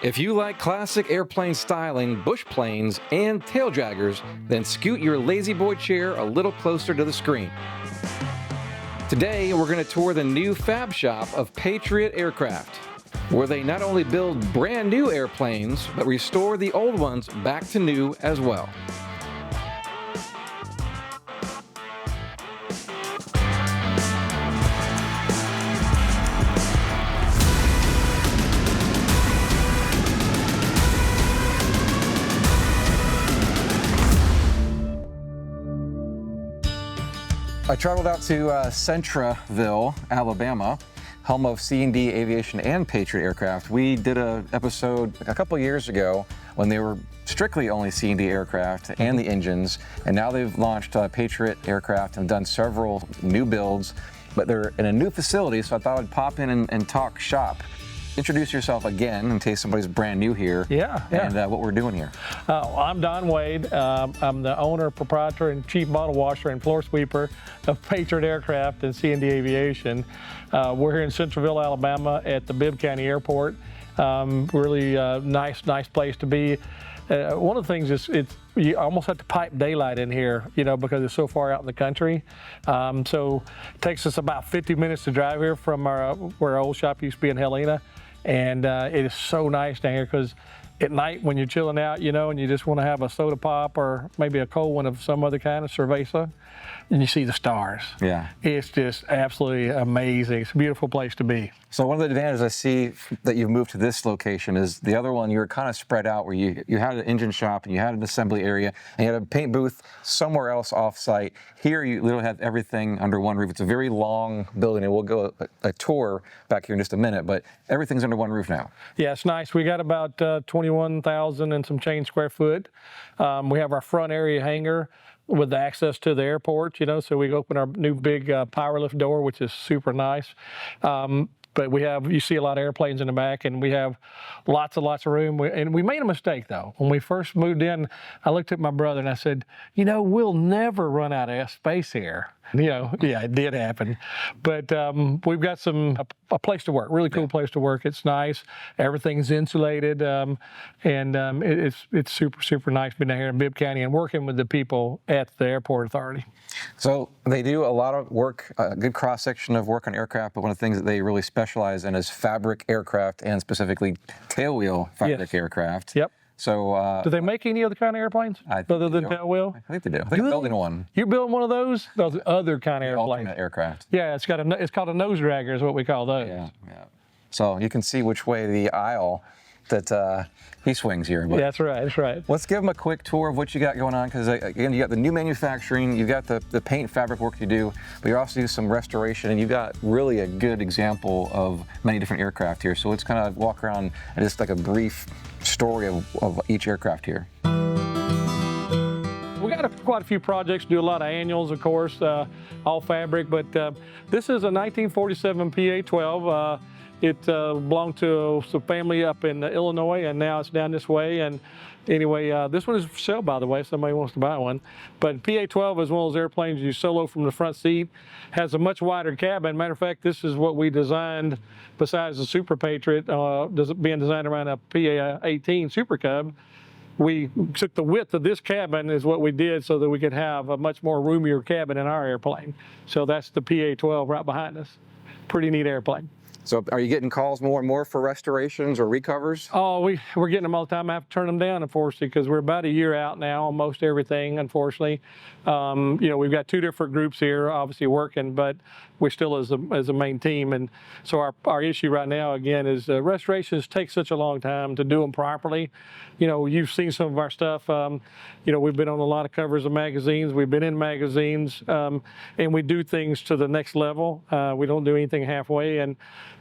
If you like classic airplane styling, bush planes, and taildraggers, then scoot your lazy boy chair a little closer to the screen. Today, we're going to tour the new fab shop of Patriot Aircraft, where they not only build brand new airplanes, but restore the old ones back to new as well. I traveled out to Centreville, Alabama, home of C&D Aviation and Patriot Aircraft. We did an episode a couple years ago when they were strictly only C&D aircraft and the engines, and now they've launched Patriot Aircraft and done several new builds, but they're in a new facility, so I thought I'd pop in and talk shop. Introduce yourself again in case somebody's brand new here. And what we're doing here. I'm Don Wade. I'm the owner, proprietor, and chief bottle washer and floor sweeper of Patriot Aircraft and C&D Aviation. We're here in Centreville, Alabama at the Bibb County Airport. Really nice place to be. One of the things is you almost have to pipe daylight in here, you know, because it's so far out in the country. So it takes us about 50 minutes to drive here from where our old shop used to be in Helena. And it is so nice down here because at night when you're chilling out, you know, and you just want to have a soda pop or maybe a cold one of some other kind of cerveza, and you see the stars. Yeah. It's just absolutely amazing. It's a beautiful place to be. So one of the advantages I see that you've moved to this location is the other one you were kind of spread out where you had an engine shop and you had an assembly area and you had a paint booth somewhere else off-site. Here you literally have everything under one roof. It's a very long building and we'll go a tour back here in just a minute, but everything's under one roof now. Yeah, it's nice. We got about 21,000 and some change square foot. We have our front area hangar with access to the airport, you know, so we open our new big power lift door, which is super nice. But you see a lot of airplanes in the back, and we have lots of room. And we made a mistake, though. When we first moved in, I looked at my brother and I said, you know, we'll never run out of space here. You know, yeah, it did happen. But we've got a place to work, really cool place to work. It's nice. Everything's insulated. And it's super nice being down here in Bibb County and working with the people at the Airport Authority. So they do a lot of work, a good cross-section of work on aircraft, but one of the things that they really specialize in is fabric aircraft and specifically tailwheel fabric aircraft. Yep. So, do they make any other kind of airplanes other than tailwheel? I think they do. I think I'm building one. You're building one of those? Those other kind of airplanes? Alternate aircraft. Yeah, it's called a nose dragger is what we call those. Yeah. So you can see which way the aisle that he swings here. But yeah, that's right. Let's give him a quick tour of what you got going on, because again, you got the new manufacturing, you got the paint fabric work you do, but you also do some restoration, and you got really a good example of many different aircraft here. So let's kind of walk around and just like a brief story of each aircraft here. We got quite a few projects, do a lot of annuals, of course, all fabric, but this is a 1947 PA-12. It belonged to some family up in Illinois, and now it's down this way. And anyway, this one is for sale, by the way, if somebody wants to buy one. But PA-12 is one of those airplanes you solo from the front seat, has a much wider cabin. Matter of fact, this is what we designed besides the Super Patriot, being designed around a PA-18 Super Cub. We took the width of this cabin is what we did so that we could have a much more roomier cabin in our airplane. So that's the PA-12 right behind us. Pretty neat airplane. So are you getting calls more and more for restorations or recovers? Oh, we're getting them all the time. I have to turn them down, unfortunately, because we're about a year out now on most everything, unfortunately. You know, we've got two different groups here, obviously working, but we're still as a main team. And so our issue right now, again, is restorations take such a long time to do them properly. You know, you've seen some of our stuff. You know, we've been on a lot of covers of magazines. We've been in magazines, and we do things to the next level. We don't do anything halfway, and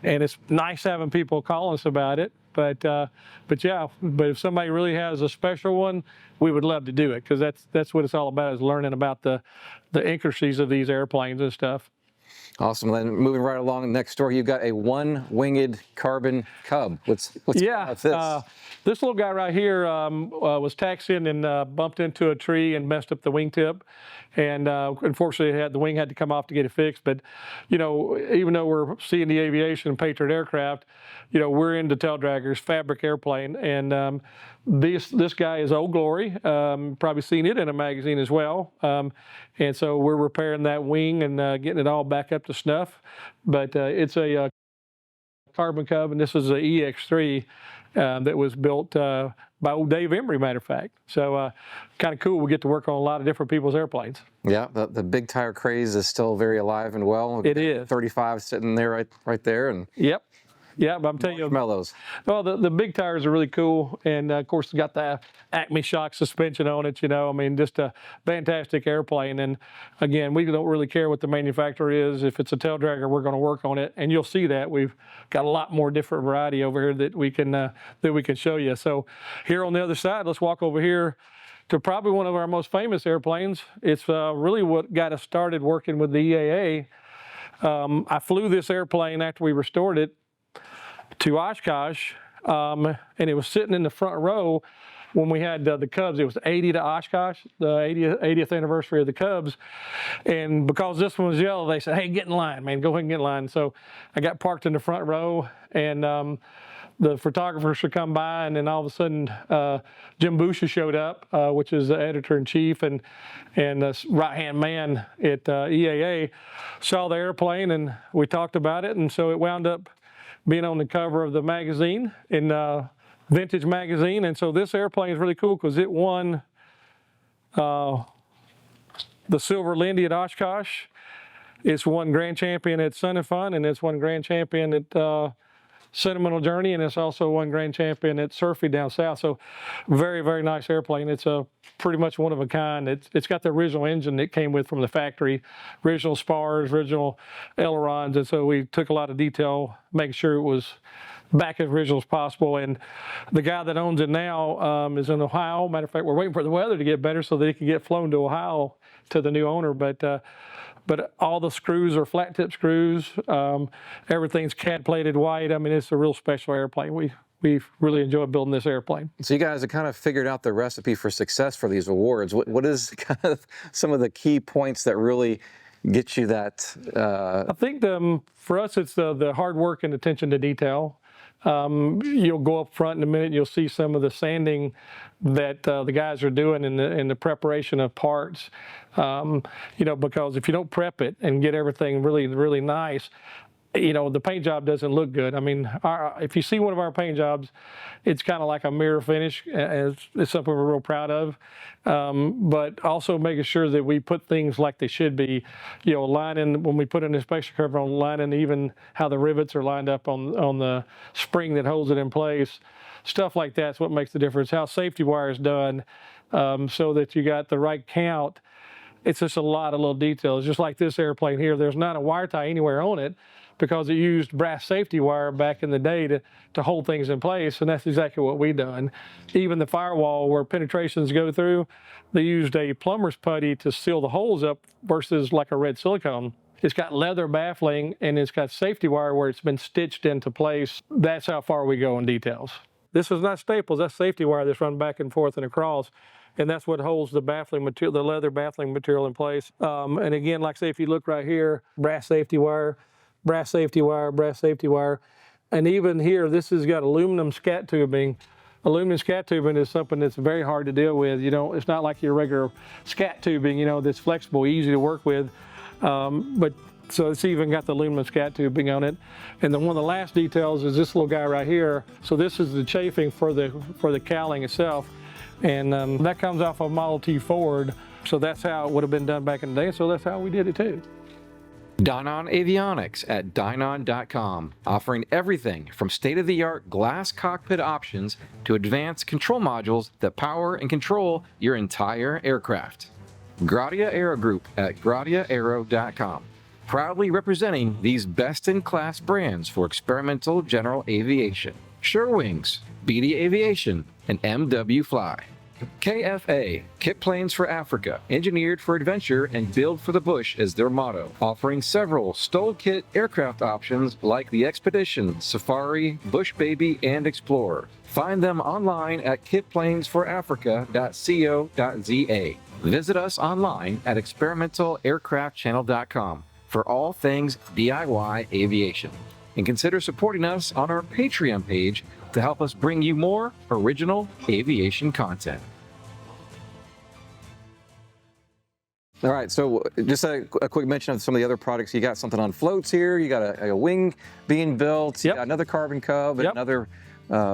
it's nice having people call us about it. But if somebody really has a special one, we would love to do it, because that's what it's all about, is learning about the intricacies of these airplanes and stuff. Awesome. Then moving right along, next door, you've got a one-winged carbon cub. What's going on with this? This little guy right here was taxiing and bumped into a tree and messed up the wingtip. And unfortunately, the wing had to come off to get it fixed. But, you know, even though we're C&D Aviation and Patriot Aircraft, you know, we're into Taildraggers, fabric airplane. And this guy is Old Glory. Probably seen it in a magazine as well. And so we're repairing that wing and getting it all back up to snuff. But it's a carbon cub, and this is an EX3 that was built by old Dave Embry, matter of fact. So kind of cool. We get to work on a lot of different people's airplanes. Yeah, the big tire craze is still very alive and well. It is. 35 sitting there right there. And yep. Yeah, but I'm telling you, mellows. Well, the big tires are really cool, and of course, it's got the Acme shock suspension on it. You know, I mean, just a fantastic airplane. And again, we don't really care what the manufacturer is. If it's a Taildragger, we're going to work on it, and you'll see that we've got a lot more different variety over here that we can show you. So, here on the other side, let's walk over here to probably one of our most famous airplanes. It's really what got us started working with the EAA. I flew this airplane after we restored it to Oshkosh, and it was sitting in the front row when we had the Cubs. It was 80 to Oshkosh, the 80th anniversary of the Cubs. And because this one was yellow, they said, hey, get in line, man, go ahead and get in line. So I got parked in the front row, and the photographers should come by, and then all of a sudden Jim Busha showed up, which is the editor-in-chief and the right-hand man at EAA, saw the airplane, and we talked about it, and so it wound up being on the cover of the magazine, in Vintage Magazine. And so this airplane is really cool because it won the Silver Lindy at Oshkosh. It's won Grand Champion at Sun and Fun, and it's won Grand Champion at Sentimental Journey, and it's also won Grand Champion at Surfy down south. So very, very nice airplane. It's a pretty much one of a kind. It's got the original engine that came with from the factory, original spars, original ailerons, and so we took a lot of detail, making sure it was back as original as possible. And the guy that owns it now is in Ohio. Matter of fact, we're waiting for the weather to get better so that it can get flown to Ohio to the new owner. But all the screws are flat tip screws. Everything's cad plated white. I mean, it's a real special airplane. We've really enjoyed building this airplane. So you guys have kind of figured out the recipe for success for these awards. What is kind of some of the key points that really get you that? I think for us, it's the hard work and attention to detail. You'll go up front in a minute, you'll see some of the sanding that the guys are doing in the preparation of parts. You know, because if you don't prep it and get everything really, really nice, you know, the paint job doesn't look good. I mean, if you see one of our paint jobs, it's kind of like a mirror finish. It's something we're real proud of. But also making sure that we put things like they should be, you know, lining, when we put an inspection cover on, lining even how the rivets are lined up on the spring that holds it in place. Stuff like that's what makes the difference. How safety wire is done, so that you got the right count. It's just a lot of little details. Just like this airplane here, there's not a wire tie anywhere on it because it used brass safety wire back in the day to hold things in place, and that's exactly what we done. Even the firewall where penetrations go through, they used a plumber's putty to seal the holes up versus like a red silicone. It's got leather baffling, and it's got safety wire where it's been stitched into place. That's how far we go in details. This is not staples, that's safety wire that's run back and forth and across. And that's what holds the baffling material, the leather baffling material in place. And again, like I say, if you look right here, brass safety wire, brass safety wire, brass safety wire. And even here, this has got aluminum scat tubing. Aluminum scat tubing is something that's very hard to deal with. You know, it's not like your regular scat tubing, you know, that's flexible, easy to work with. But so it's even got the aluminum scat tubing on it. And then one of the last details is this little guy right here. So this is the chafing for the cowling itself. And that comes off of Model T Ford. So that's how it would have been done back in the day. So that's how we did it too. Dynon Avionics at Dynon.com, offering everything from state-of-the-art glass cockpit options to advanced control modules that power and control your entire aircraft. Gratia Aero Group at GratiaAero.com, proudly representing these best-in-class brands for experimental general aviation. Sure Wings, BD Aviation, and MW Fly. KFA, Kitplanes for Africa, engineered for adventure and built for the bush is their motto, offering several STOL kit aircraft options like the Expedition, Safari, Bush Baby, and Explorer. Find them online at kitplanesforafrica.co.za. Visit us online at experimentalaircraftchannel.com for all things DIY aviation. And consider supporting us on our Patreon page to help us bring you more original aviation content. All right, so just a quick mention of some of the other products. You got something on floats here. You got a wing being built. You got another carbon cub and another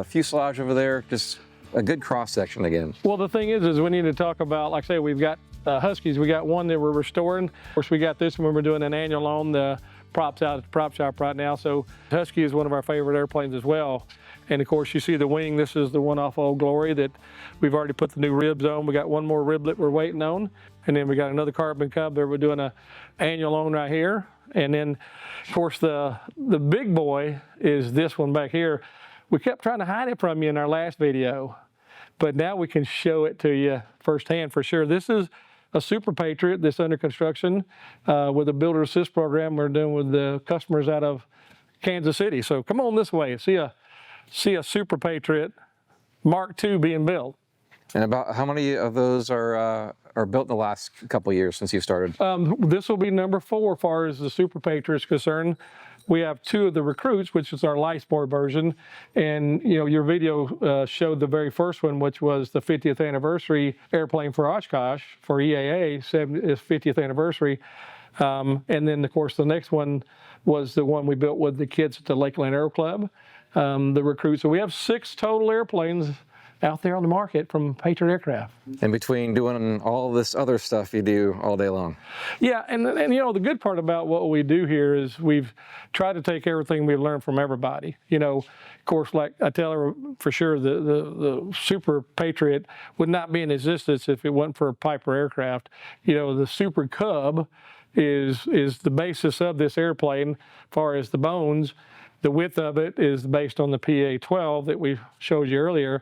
fuselage over there. Just a good cross section again. Well, the thing is we need to talk about, like I say, we've got Huskies. We got one that we're restoring. Of course, we got this one. We're doing an annual on the props out at the prop shop right now. So Husky is one of our favorite airplanes as well. And of course, you see the wing. This is the one off Old Glory that we've already put the new ribs on. We got one more riblet we're waiting on. And then we got another carbon cub that we're doing an annual on right here. And then, of course, the big boy is this one back here. We kept trying to hide it from you in our last video, but now we can show it to you firsthand for sure. This is a Super Patriot that's under construction with a builder assist program we're doing with the customers out of Kansas City. So come on this way, see a Super Patriot Mark II being built. And about how many of those are built in the last couple of years since you started? This will be number 4 as far as the Super Patriot is concerned. We have 2 of the Recruits, which is our light sport version. And you know, your video showed the very first one, which was the 50th anniversary airplane for Oshkosh, for EAA, its 50th anniversary. And then, of course, the next one was the one we built with the kids at the Lakeland Aero Club, the Recruit. So we have 6 total airplanes out there on the market from Patriot Aircraft. And between doing all this other stuff you do all day long. Yeah, and you know, the good part about what we do here is we've tried to take everything we've learned from everybody. You know, of course, like I tell her for sure, the Super Patriot would not be in existence if it wasn't for Piper Aircraft. You know, the Super Cub is the basis of this airplane as far as the bones. The width of it is based on the PA-12 that we showed you earlier.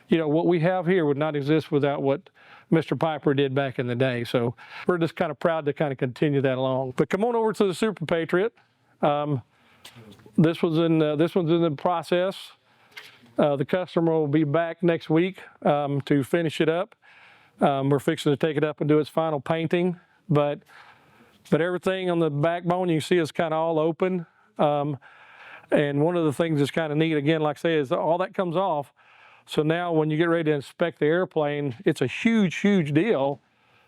You know, what we have here would not exist without what Mr. Piper did back in the day. So we're just kind of proud to kind of continue that along. But come on over to the Super Patriot. This one's in the process. The customer will be back next week to finish it up. We're fixing to take it up and do its final painting. But everything on the backbone you can see is kind of all open. And one of the things that's kind of neat, again, like I say, is all that comes off. So now when you get ready to inspect the airplane, it's a huge, huge deal.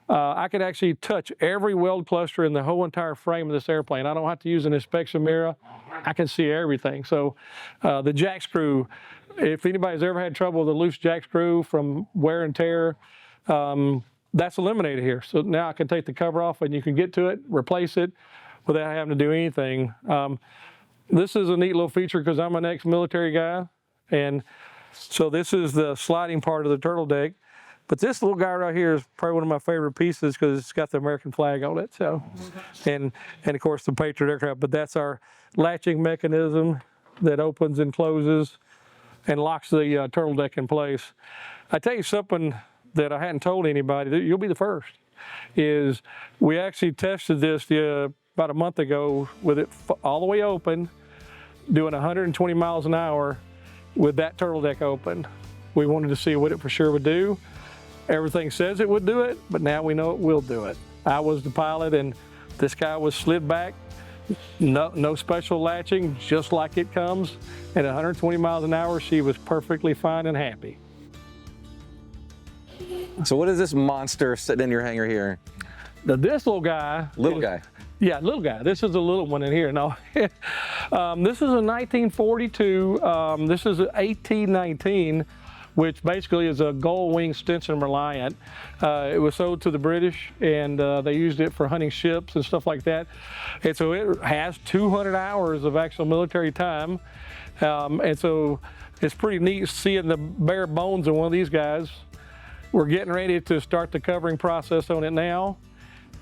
I could actually touch every weld cluster in the whole entire frame of this airplane. I don't have to use an inspection mirror. I can see everything. So the jack screw, if anybody's ever had trouble with a loose jack screw from wear and tear, that's eliminated here. So now I can take the cover off and you can get to it, replace it without having to do anything. This is a neat little feature because I'm an ex-military guy, and so this is the sliding part of the turtle deck. But this little guy right here is probably one of my favorite pieces because it's got the American flag on it. So, and of course the Patriot Aircraft. But that's our latching mechanism that opens and closes and locks the turtle deck in place. I tell you something that I hadn't told anybody, that you'll be the first, is we actually tested this about a month ago with it all the way open, doing 120 miles an hour with that turtle deck open. We wanted to see what it for sure would do. Everything says it would do it, but now we know it will do it. I was the pilot and this guy was slid back, no special latching, just like it comes. At 120 miles an hour, she was perfectly fine and happy. So what is this monster sitting in your hangar here? This little guy. Little guy. Yeah, little guy. This is a little one in here. No, this is a 1942. This is an AT-19, which basically is a gull wing Stinson Reliant. It was sold to the British, and they used it for hunting ships and stuff like that. And so it has 200 hours of actual military time. And so it's pretty neat seeing the bare bones of one of these guys. We're getting ready to start the covering process on it now.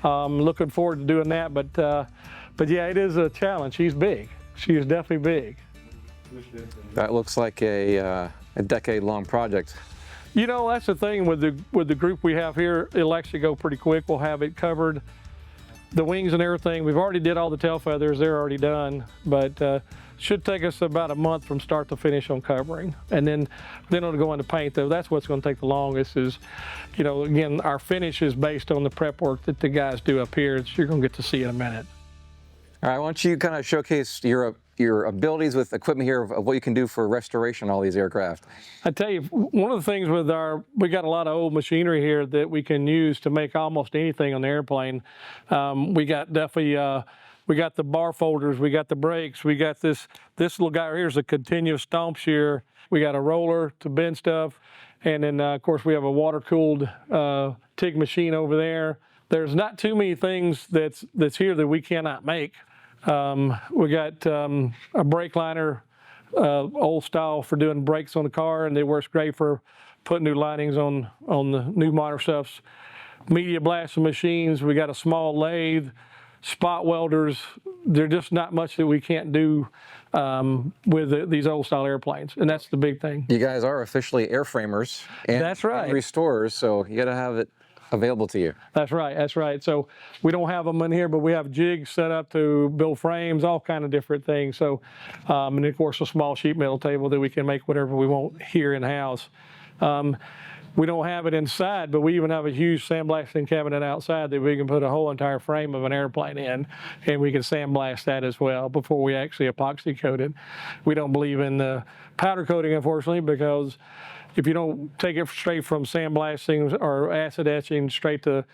Looking forward to doing that, but yeah, it is a challenge. She's big. She is definitely big. That looks like a decade-long project. You know, that's the thing with the group we have here. It'll actually go pretty quick. We'll have it covered, the wings and everything. We've already did all the tail feathers. They're already done, but should take us about a month from start to finish on covering. And then it'll go into paint, though. That's what's going to take the longest is, you know, again, our finish is based on the prep work that the guys do up here. You're going to get to see in a minute. All right, why don't you kind of showcase your abilities with equipment here of what you can do for restoration of all these aircraft. I tell you, one of the things with we got a lot of old machinery here that we can use to make almost anything on the airplane. We got definitely, we got the bar folders, we got the brakes, we got this little guy right here is a continuous stomp shear. We got a roller to bend stuff. And then of course we have a water-cooled TIG machine over there. There's not too many things that's here that we cannot make. We got a brake liner, old style for doing brakes on the car, and it works great for putting new linings on the new modern stuffs. Media blasting machines, we got a small lathe, spot welders. There's just not much that we can't do with these old style airplanes, and that's the big thing. You guys are officially airframers and, that's right. and restorers, so you got to have it available to you. That's right, that's right. So we don't have them in here, but we have jigs set up to build frames, all kind of different things. So, and of course a small sheet metal table that we can make whatever we want here in-house. We don't have it inside, but we even have a huge sandblasting cabinet outside that we can put a whole entire frame of an airplane in, and we can sandblast that as well before we actually epoxy coat it. We don't believe in the powder coating, unfortunately, because if you don't take it straight from sandblasting or acid etching straight to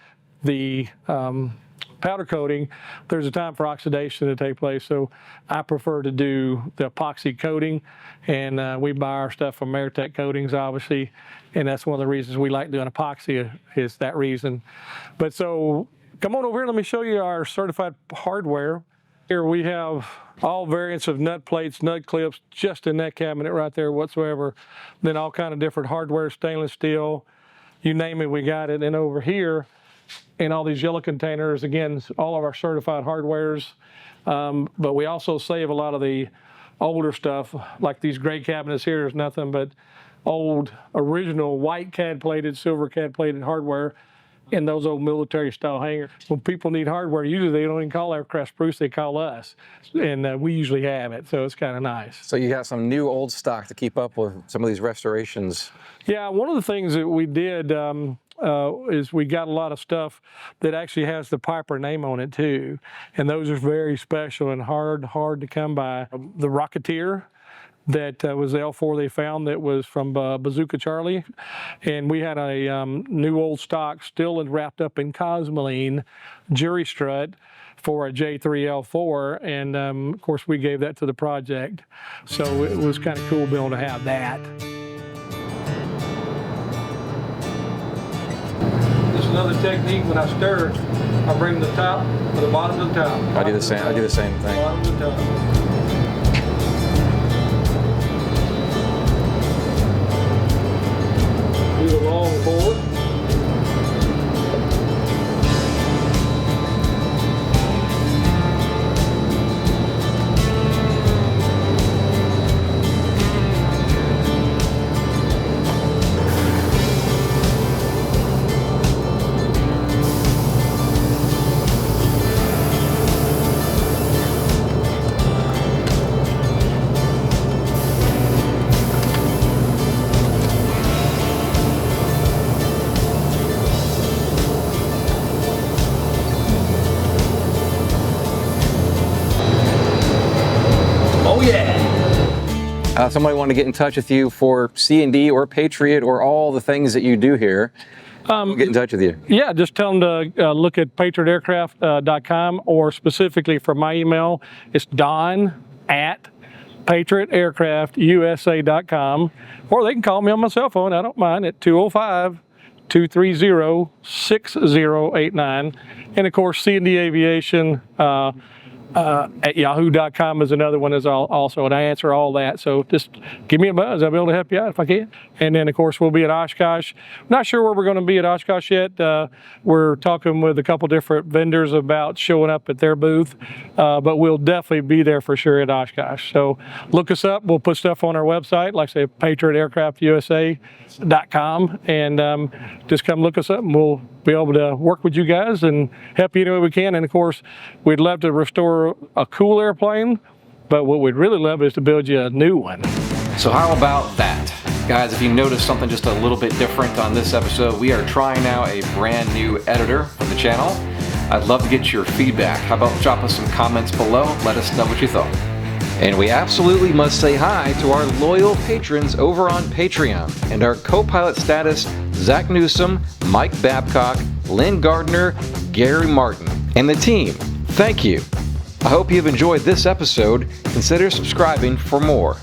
the powder coating, there's a time for oxidation to take place. So I prefer to do the epoxy coating, and we buy our stuff from Meritech Coatings, obviously, and that's one of the reasons we like doing epoxy is that reason. But so come on over here, let me show you our certified hardware. Here we have all variants of nut plates, nut clips, just in that cabinet right there whatsoever. Then all kind of different hardware, stainless steel, you name it, we got it. And over here, in all these yellow containers, again, all of our certified hardwares. But we also save a lot of the older stuff, like these gray cabinets here. There's nothing but old, original white CAD plated, silver CAD plated hardware in those old military style hangars. When people need hardware, usually they don't even call Aircraft Spruce, they call us. And we usually have it, so it's kind of nice. So you got some new old stock to keep up with some of these restorations. Yeah, one of the things that we did is we got a lot of stuff that actually has the Piper name on it too. And those are very special and hard to come by. The Rocketeer, that was the L4 they found that was from Bazooka Charlie. And we had a new old stock still wrapped up in Cosmoline jury strut for a J3L4, and of course we gave that to the project. So it was kind of cool being able to have that. This is another technique. When I stir, I bring the top to the bottom of the top. I do the same thing. Bottom of the top. Do the long forward. Somebody want to get in touch with you for C&D or Patriot or all the things that you do here, get in touch with you. Yeah, just tell them to look at patriotaircraft.com, or specifically for my email, it's don@patriotaircraftusa.com, or they can call me on my cell phone, I don't mind, at 205-230-6089. And of course, C&D Aviation, at yahoo.com is another one as also, and I answer all that. So just give me a buzz. I'll be able to help you out if I can. And then, of course, we'll be at Oshkosh. Not sure where we're going to be at Oshkosh yet. We're talking with a couple different vendors about showing up at their booth, but we'll definitely be there for sure at Oshkosh. So look us up. We'll put stuff on our website, like I say, patriotaircraftusa.com, and just come look us up, and we'll be able to work with you guys and help you any way we can. And of course, we'd love to restore a cool airplane, but what we'd really love is to build you a new one. So how about that? Guys, if you noticed something just a little bit different on this episode, we are trying now a brand new editor for the channel. I'd love to get your feedback. How about drop us some comments below? Let us know what you thought. And we absolutely must say hi to our loyal patrons over on Patreon and our co-pilot status, Zach Newsom, Mike Babcock, Lynn Gardner, Gary Martin, and the team. Thank you. I hope you've enjoyed this episode. Consider subscribing for more.